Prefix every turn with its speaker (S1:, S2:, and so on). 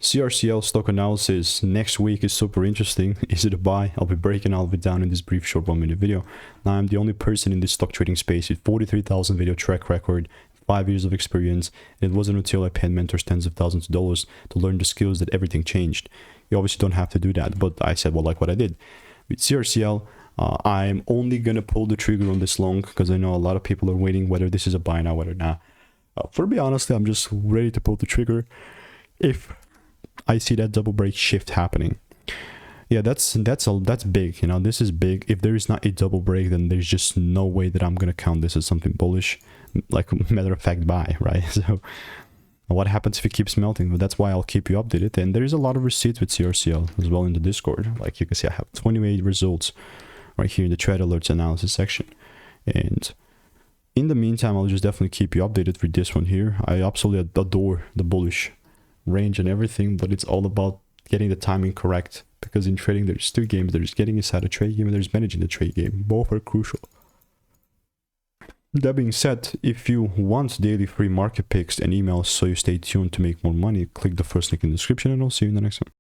S1: CRCL stock analysis next week is super interesting. Is it a buy? I'll be breaking all of it down in this brief short 1-minute video. Now, I'm the only person in this stock trading space with 43,000 video track record, 5 years of experience, and it wasn't until I paid mentors tens of thousands of dollars to learn the skills that everything changed. You obviously don't have to do that, but I said, well, like what I did. With CRCL, I'm only going to pull the trigger on this long because I know a lot of people are waiting whether this is a buy now, whether not. For me, honestly, I'm just ready to pull the trigger if I see that double break shift happening. Yeah, that's big. You know, this is big. If there is not a double break, then there's just no way that I'm gonna count this as something bullish. Like, matter of fact, buy, right? So what happens if it keeps melting? Well, that's why I'll keep you updated. And there is a lot of receipts with CRCL as well in the Discord. Like you can see, I have 28 results right here in the trade alerts analysis section. And in the meantime, I'll just definitely keep you updated with this one here. I absolutely adore the bullish range and everything, but it's all about getting the timing correct, because in trading there's two games. There's getting inside a trade game and there's managing the trade game. Both are crucial. That being said, if you want daily free market picks and emails so you stay tuned to make more money, click the first link in the description and I'll see you in the next one.